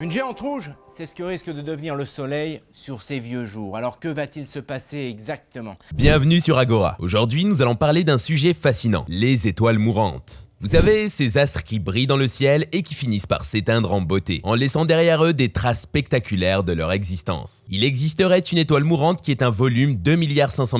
Une géante rouge, c'est ce que risque de devenir le Soleil sur ses vieux jours. Alors que va-t-il se passer exactement? Bienvenue sur Agora. Aujourd'hui, nous allons parler d'un sujet fascinant, les étoiles mourantes. Vous savez, ces astres qui brillent dans le ciel et qui finissent par s'éteindre en beauté, en laissant derrière eux des traces spectaculaires de leur existence. Il existerait une étoile mourante qui est un volume 2,5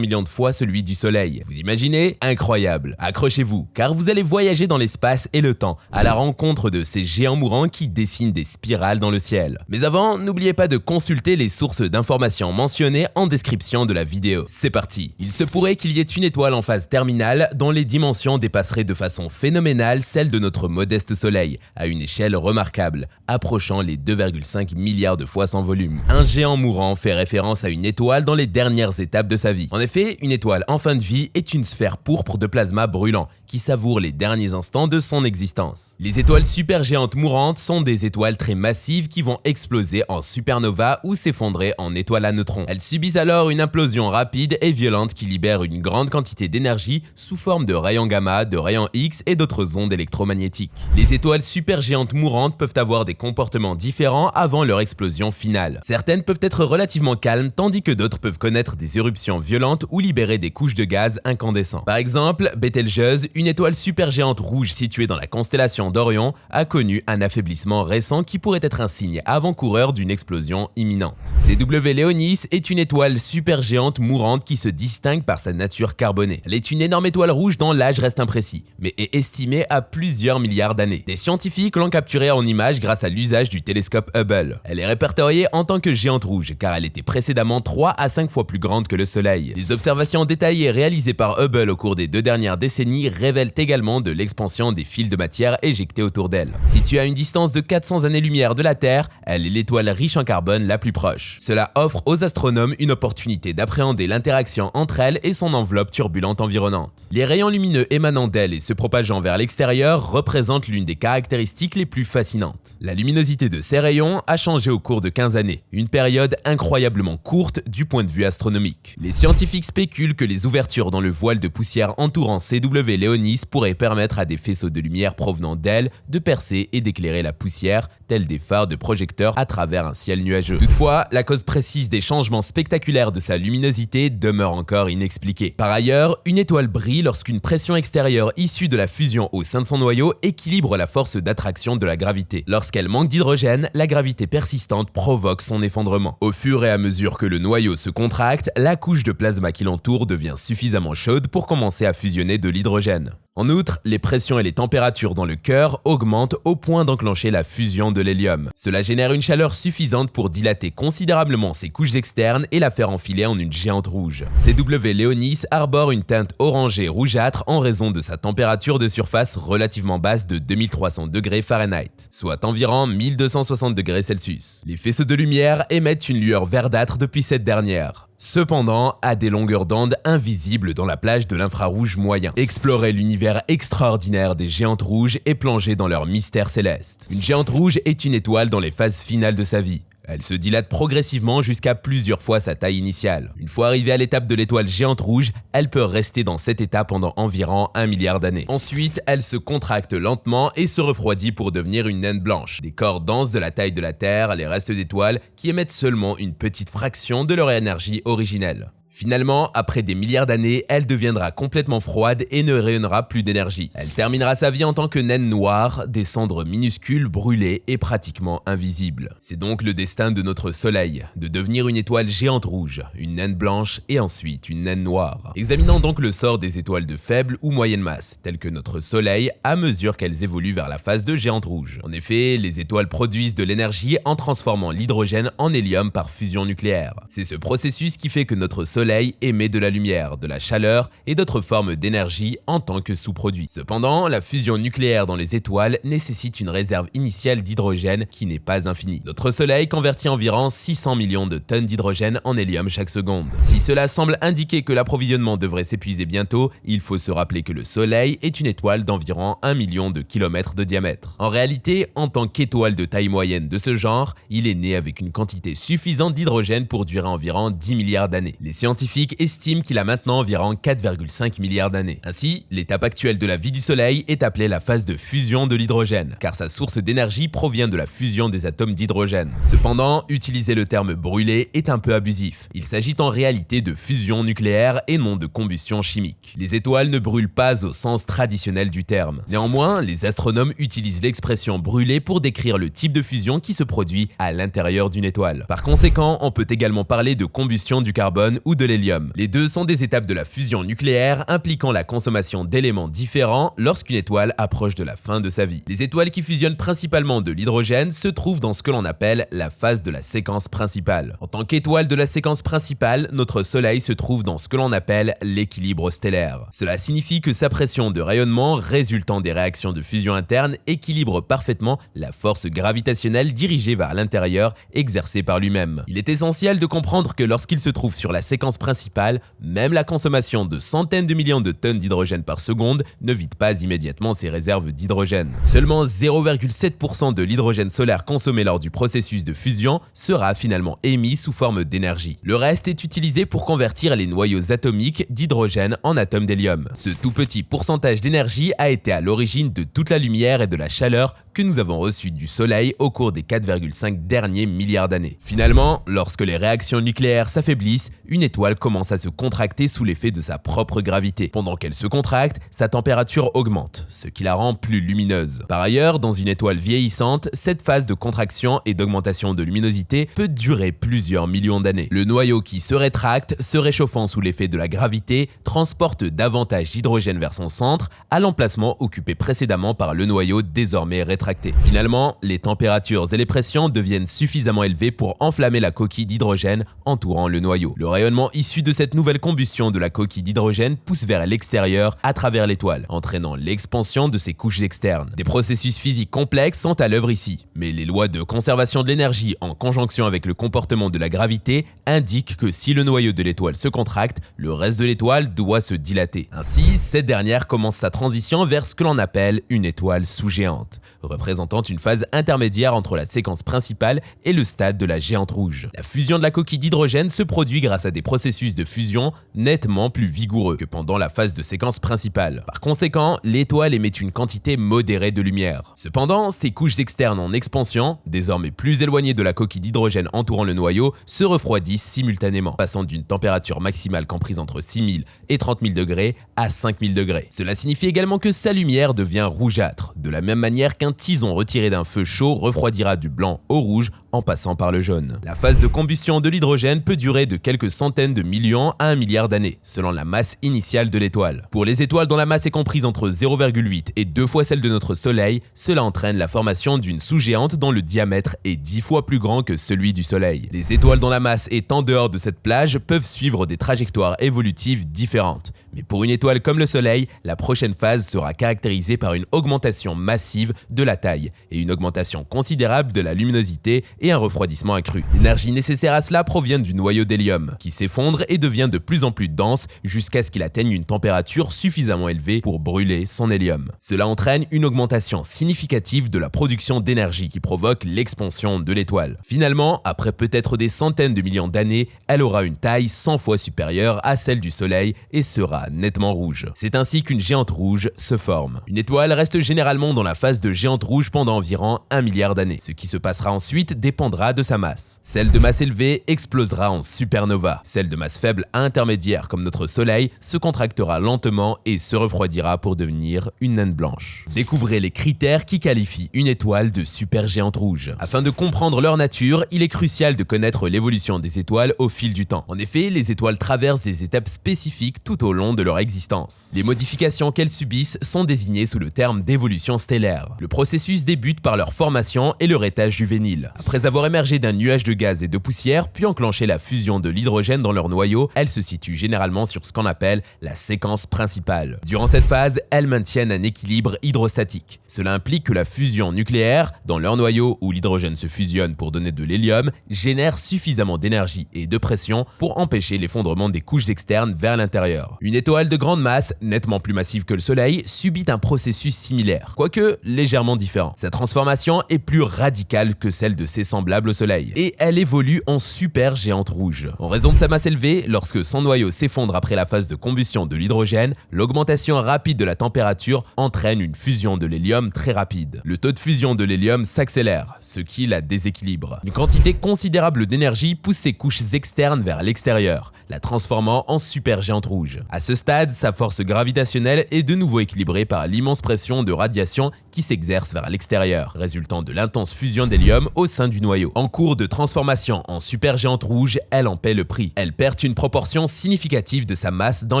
milliards de fois celui du Soleil. Vous imaginez? Incroyable. Accrochez-vous, car vous allez voyager dans l'espace et le temps, à la rencontre de ces géants mourants qui dessinent des spirales dans le ciel. Mais avant, n'oubliez pas de consulter les sources d'informations mentionnées en description de la vidéo. C'est parti. Il se pourrait qu'il y ait une étoile en phase terminale dont les dimensions dépasseraient de façon phénoménale celle de notre modeste Soleil, à une échelle remarquable, approchant les 2,5 milliards de fois son volume. Un géant mourant fait référence à une étoile dans les dernières étapes de sa vie. En effet, une étoile en fin de vie est une sphère pourpre de plasma brûlant, qui savoure les derniers instants de son existence. Les étoiles supergéantes mourantes sont des étoiles très massives qui vont exploser en supernova ou s'effondrer en étoiles à neutrons. Elles subissent alors une implosion rapide et violente qui libère une grande quantité d'énergie sous forme de rayons gamma, de rayons X et d'autres ondes électromagnétiques. Les étoiles supergéantes mourantes peuvent avoir des comportements différents avant leur explosion finale. Certaines peuvent être relativement calmes, tandis que d'autres peuvent connaître des éruptions violentes ou libérer des couches de gaz incandescents. Par exemple, Bételgeuse, une étoile supergéante rouge située dans la constellation d'Orion, a connu un affaiblissement récent qui pourrait être un signe avant-coureur d'une explosion imminente. CW Léonis est une étoile supergéante mourante qui se distingue par sa nature carbonée. Elle est une énorme étoile rouge dont l'âge reste imprécis, mais est estimée à plusieurs milliards d'années. Des scientifiques l'ont capturée en image grâce à l'usage du télescope Hubble. Elle est répertoriée en tant que géante rouge car elle était précédemment 3 à 5 fois plus grande que le Soleil. Les observations détaillées réalisées par Hubble au cours des 2 dernières décennies révèlent également de l'expansion des fils de matière éjectés autour d'elle. Située à une distance de 400 années-lumière de la Terre, elle est l'étoile riche en carbone la plus proche. Cela offre aux astronomes une opportunité d'appréhender l'interaction entre elle et son enveloppe turbulente environnante. Les rayons lumineux émanant d'elle et se propageant vers l'extérieur représentent l'une des caractéristiques les plus fascinantes. La luminosité de ces rayons a changé au cours de 15 années, une période incroyablement courte du point de vue astronomique. Les scientifiques spéculent que les ouvertures dans le voile de poussière entourant CW Léonis pourraient permettre à des faisceaux de lumière provenant d'elle de percer et d'éclairer la poussière, tels des phares de projecteurs à travers un ciel nuageux. Toutefois, la cause précise des changements spectaculaires de sa luminosité demeure encore inexpliquée. Par ailleurs, une étoile brille lorsqu'une pression extérieure issue de la fusion au sein de son noyau équilibre la force d'attraction de la gravité. Lorsqu'elle manque d'hydrogène, la gravité persistante provoque son effondrement. Au fur et à mesure que le noyau se contracte, la couche de plasma qui l'entoure devient suffisamment chaude pour commencer à fusionner de l'hydrogène. En outre, les pressions et les températures dans le cœur augmentent au point d'enclencher la fusion de l'hélium. Cela génère une chaleur suffisante pour dilater considérablement ses couches externes et la faire enfiler en une géante rouge. CW Léonis arbore une teinte orangée rougeâtre en raison de sa température de surface relativement basse de 2300 degrés Fahrenheit, soit environ 1260 degrés Celsius. Les faisceaux de lumière émettent une lueur verdâtre depuis cette dernière. Cependant, à des longueurs d'onde invisibles dans la plage de l'infrarouge moyen. Explorer l'univers extraordinaire des géantes rouges et plonger dans leur mystère céleste. Une géante rouge est une étoile dans les phases finales de sa vie. Elle se dilate progressivement jusqu'à plusieurs fois sa taille initiale. Une fois arrivée à l'étape de l'étoile géante rouge, elle peut rester dans cet état pendant environ 1 milliard d'années. Ensuite, elle se contracte lentement et se refroidit pour devenir une naine blanche. Des corps denses de la taille de la Terre, les restes d'étoiles, qui émettent seulement une petite fraction de leur énergie originelle. Finalement, après des milliards d'années, elle deviendra complètement froide et ne rayonnera plus d'énergie. Elle terminera sa vie en tant que naine noire, des cendres minuscules brûlées et pratiquement invisibles. C'est donc le destin de notre Soleil, de devenir une étoile géante rouge, une naine blanche et ensuite une naine noire. Examinons donc le sort des étoiles de faible ou moyenne masse, telles que notre Soleil, à mesure qu'elles évoluent vers la phase de géante rouge. En effet, les étoiles produisent de l'énergie en transformant l'hydrogène en hélium par fusion nucléaire. C'est ce processus qui fait que notre Soleil émet de la lumière, de la chaleur et d'autres formes d'énergie en tant que sous-produit. Cependant, la fusion nucléaire dans les étoiles nécessite une réserve initiale d'hydrogène qui n'est pas infinie. Notre Soleil convertit environ 600 millions de tonnes d'hydrogène en hélium chaque seconde. Si cela semble indiquer que l'approvisionnement devrait s'épuiser bientôt, il faut se rappeler que le Soleil est une étoile d'environ 1 million de kilomètres de diamètre. En réalité, en tant qu'étoile de taille moyenne de ce genre, il est né avec une quantité suffisante d'hydrogène pour durer environ 10 milliards d'années. Les scientifiques scientifiques estiment qu'il a maintenant environ 4,5 milliards d'années. Ainsi, l'étape actuelle de la vie du Soleil est appelée la phase de fusion de l'hydrogène, car sa source d'énergie provient de la fusion des atomes d'hydrogène. Cependant, utiliser le terme brûler est un peu abusif. Il s'agit en réalité de fusion nucléaire et non de combustion chimique. Les étoiles ne brûlent pas au sens traditionnel du terme. Néanmoins, les astronomes utilisent l'expression brûler pour décrire le type de fusion qui se produit à l'intérieur d'une étoile. Par conséquent, on peut également parler de combustion du carbone ou de l'hélium. Les deux sont des étapes de la fusion nucléaire impliquant la consommation d'éléments différents lorsqu'une étoile approche de la fin de sa vie. Les étoiles qui fusionnent principalement de l'hydrogène se trouvent dans ce que l'on appelle la phase de la séquence principale. En tant qu'étoile de la séquence principale, notre Soleil se trouve dans ce que l'on appelle l'équilibre stellaire. Cela signifie que sa pression de rayonnement résultant des réactions de fusion interne équilibre parfaitement la force gravitationnelle dirigée vers l'intérieur exercée par lui-même. Il est essentiel de comprendre que lorsqu'il se trouve sur la séquence principale, même la consommation de centaines de millions de tonnes d'hydrogène par seconde ne vide pas immédiatement ses réserves d'hydrogène. Seulement 0,7% de l'hydrogène solaire consommé lors du processus de fusion sera finalement émis sous forme d'énergie. Le reste est utilisé pour convertir les noyaux atomiques d'hydrogène en atomes d'hélium. Ce tout petit pourcentage d'énergie a été à l'origine de toute la lumière et de la chaleur que nous avons reçue du Soleil au cours des 4,5 derniers milliards d'années. Finalement, lorsque les réactions nucléaires s'affaiblissent, une étoile commence à se contracter sous l'effet de sa propre gravité. Pendant qu'elle se contracte, sa température augmente, ce qui la rend plus lumineuse. Par ailleurs, dans une étoile vieillissante, cette phase de contraction et d'augmentation de luminosité peut durer plusieurs millions d'années. Le noyau qui se rétracte, se réchauffant sous l'effet de la gravité, transporte davantage d'hydrogène vers son centre, à l'emplacement occupé précédemment par le noyau désormais rétracté. Finalement, les températures et les pressions deviennent suffisamment élevées pour enflammer la coquille d'hydrogène entourant le noyau. Le rayonnement issu de cette nouvelle combustion de la coquille d'hydrogène pousse vers l'extérieur à travers l'étoile, entraînant l'expansion de ses couches externes. Des processus physiques complexes sont à l'œuvre ici, mais les lois de conservation de l'énergie en conjonction avec le comportement de la gravité indiquent que si le noyau de l'étoile se contracte, le reste de l'étoile doit se dilater. Ainsi, cette dernière commence sa transition vers ce que l'on appelle une étoile sous-géante, représentant une phase intermédiaire entre la séquence principale et le stade de la géante rouge. La fusion de la coquille d'hydrogène se produit grâce à des processus de fusion nettement plus vigoureux que pendant la phase de séquence principale. Par conséquent, l'étoile émet une quantité modérée de lumière. Cependant, ces couches externes en expansion, désormais plus éloignées de la coquille d'hydrogène entourant le noyau, se refroidissent simultanément, passant d'une température maximale comprise entre 6000 et 30 000 degrés à 5000 degrés. Cela signifie également que sa lumière devient rougeâtre, de la même manière qu'un tison retiré d'un feu chaud refroidira du blanc au rouge en passant par le jaune. La phase de combustion de l'hydrogène peut durer de quelques centaines de millions à 1 milliard d'années, selon la masse initiale de l'étoile. Pour les étoiles dont la masse est comprise entre 0,8 et 2 fois celle de notre Soleil, cela entraîne la formation d'une sous-géante dont le diamètre est 10 fois plus grand que celui du Soleil. Les étoiles dont la masse est en dehors de cette plage peuvent suivre des trajectoires évolutives différentes. Mais pour une étoile comme le Soleil, la prochaine phase sera caractérisée par une augmentation massive de la taille et une augmentation considérable de la luminosité et un refroidissement accru. L'énergie nécessaire à cela provient du noyau d'hélium, qui s'effondre et devient de plus en plus dense jusqu'à ce qu'il atteigne une température suffisamment élevée pour brûler son hélium. Cela entraîne une augmentation significative de la production d'énergie qui provoque l'expansion de l'étoile. Finalement, après peut-être des centaines de millions d'années, elle aura une taille 100 fois supérieure à celle du Soleil et sera nettement rouge. C'est ainsi qu'une géante rouge se forme. Une étoile reste généralement dans la phase de géante rouge pendant environ 1 milliard d'années. Ce qui se passera ensuite dépendra de sa masse. Celle de masse élevée explosera en supernova. Celle de masse faible à intermédiaire comme notre Soleil se contractera lentement et se refroidira pour devenir une naine blanche. Découvrez les critères qui qualifient une étoile de supergéante rouge. Afin de comprendre leur nature, il est crucial de connaître l'évolution des étoiles au fil du temps. En effet, les étoiles traversent des étapes spécifiques tout au long de leur existence. Les modifications qu'elles subissent sont désignées sous le terme d'évolution stellaire. Le processus débute par leur formation et leur étage juvénile. Après avoir émergé d'un nuage de gaz et de poussière, puis enclenché la fusion de l'hydrogène dans leur noyau, elles se situent généralement sur ce qu'on appelle la séquence principale. Durant cette phase, elles maintiennent un équilibre hydrostatique. Cela implique que la fusion nucléaire, dans leur noyau où l'hydrogène se fusionne pour donner de l'hélium, génère suffisamment d'énergie et de pression pour empêcher l'effondrement des couches externes vers l'intérieur. Une étoile de grande masse, nettement plus massive que le Soleil, subit un processus similaire, quoique légèrement différent. Sa transformation est plus radicale que celle de ses semblables au Soleil, et elle évolue en supergéante rouge. En raison de sa masse masse élevée, lorsque son noyau s'effondre après la phase de combustion de l'hydrogène, l'augmentation rapide de la température entraîne une fusion de l'hélium très rapide. Le taux de fusion de l'hélium s'accélère, ce qui la déséquilibre. Une quantité considérable d'énergie pousse ses couches externes vers l'extérieur, la transformant en supergéante rouge. À ce stade, sa force gravitationnelle est de nouveau équilibrée par l'immense pression de radiation qui s'exerce vers l'extérieur, résultant de l'intense fusion d'hélium au sein du noyau. En cours de transformation en supergéante rouge, elle en paie le prix. Elle perd une proportion significative de sa masse dans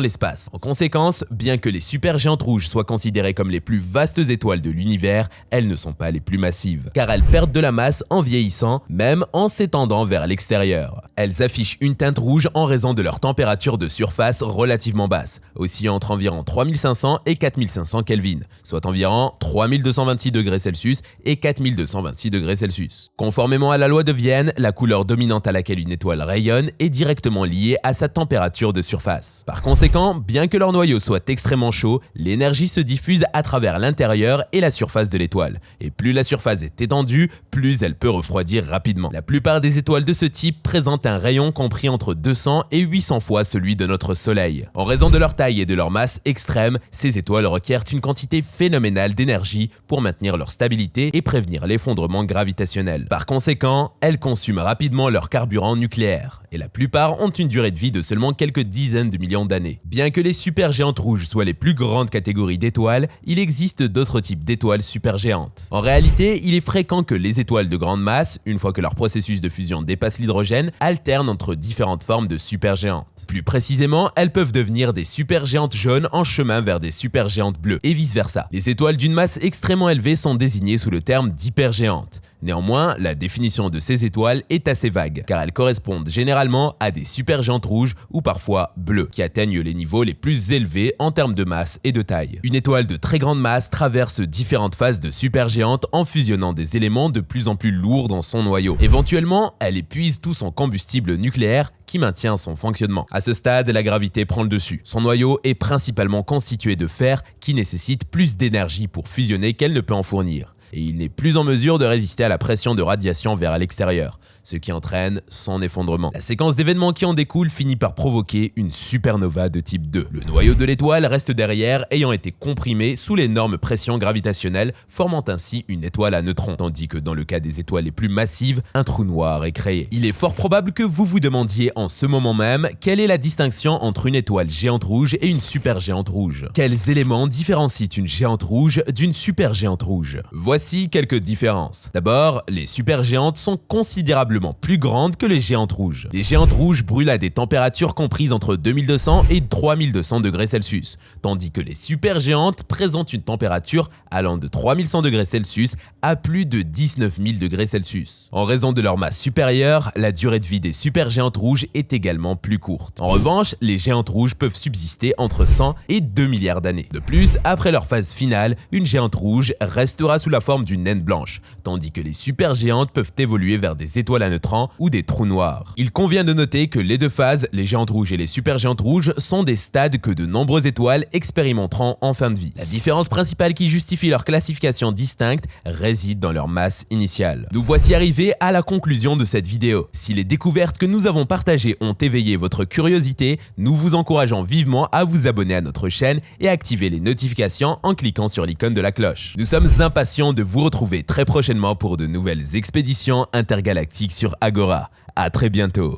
l'espace. En conséquence, bien que les supergéantes rouges soient considérées comme les plus vastes étoiles de l'univers, elles ne sont pas les plus massives, car elles perdent de la masse en vieillissant, même en s'étendant vers l'extérieur. Elles affichent une teinte rouge en raison de leur température de surface relativement basse, oscillant entre environ 3500 et 4500 Kelvin, soit environ 3226 degrés Celsius et 4226 degrés Celsius. Conformément à la loi de Vienne, la couleur dominante à laquelle une étoile rayonne est directement liée à sa température de surface. Par conséquent, bien que leur noyau soit extrêmement chaud, l'énergie se diffuse à travers l'intérieur et la surface de l'étoile. Et plus la surface est étendue, plus elle peut refroidir rapidement. La plupart des étoiles de ce type présentent un rayon compris entre 200 et 800 fois celui de notre Soleil. En raison de leur taille et de leur masse extrême, ces étoiles requièrent une quantité phénoménale d'énergie pour maintenir leur stabilité et prévenir l'effondrement gravitationnel. Par conséquent, elles consument rapidement leur carburant nucléaire, et la plupart ont une durée de vie de seulement quelques dizaines de millions d'années. Bien que les supergéantes rouges soient les plus grandes catégories d'étoiles, il existe d'autres types d'étoiles supergéantes. En réalité, il est fréquent que les étoiles de grande masse, une fois que leur processus de fusion dépasse l'hydrogène, alternent entre différentes formes de supergéantes. Plus précisément, elles peuvent devenir des supergéantes jaunes en chemin vers des supergéantes bleues, et vice-versa. Les étoiles d'une masse extrêmement élevée sont désignées sous le terme d'hypergéantes. Néanmoins, la définition de ces étoiles est assez vague, car elles correspondent généralement à des supergéantes rouges ou parfois bleues, qui atteignent les niveaux les plus élevés en termes de masse et de taille. Une étoile de très grande masse traverse différentes phases de supergéante en fusionnant des éléments de plus en plus lourds dans son noyau. Éventuellement, elle épuise tout son combustible nucléaire qui maintient son fonctionnement. À ce stade, la gravité prend le dessus. Son noyau est principalement constitué de fer qui nécessite plus d'énergie pour fusionner qu'elle ne peut en fournir, et il n'est plus en mesure de résister à la pression de radiation vers l'extérieur, ce qui entraîne son effondrement. La séquence d'événements qui en découle finit par provoquer une supernova de type 2. Le noyau de l'étoile reste derrière, ayant été comprimé sous l'énorme pression gravitationnelle, formant ainsi une étoile à neutrons, tandis que dans le cas des étoiles les plus massives, un trou noir est créé. Il est fort probable que vous vous demandiez en ce moment même quelle est la distinction entre une étoile géante rouge et une supergéante rouge. Quels éléments différencient une géante rouge d'une supergéante rouge? Voici quelques différences. D'abord, les supergéantes sont considérablement plus grandes que les géantes rouges. Les géantes rouges brûlent à des températures comprises entre 2200 et 3200 degrés Celsius, tandis que les supergéantes présentent une température allant de 3100 degrés Celsius à plus de 19 000 degrés Celsius. En raison de leur masse supérieure, la durée de vie des supergéantes rouges est également plus courte. En revanche, les géantes rouges peuvent subsister entre 100 et 2 milliards d'années. De plus, après leur phase finale, une géante rouge restera sous la forme d'une naine blanche, tandis que les supergéantes peuvent évoluer vers des étoiles à neutrons ou des trous noirs. Il convient de noter que les deux phases, les géantes rouges et les supergéantes rouges, sont des stades que de nombreuses étoiles expérimenteront en fin de vie. La différence principale qui justifie leur classification distincte réside dans leur masse initiale. Nous voici arrivés à la conclusion de cette vidéo. Si les découvertes que nous avons partagées ont éveillé votre curiosité, nous vous encourageons vivement à vous abonner à notre chaîne et à activer les notifications en cliquant sur l'icône de la cloche. Nous sommes impatients de vous retrouver très prochainement pour de nouvelles expéditions intergalactiques sur Agora. À très bientôt.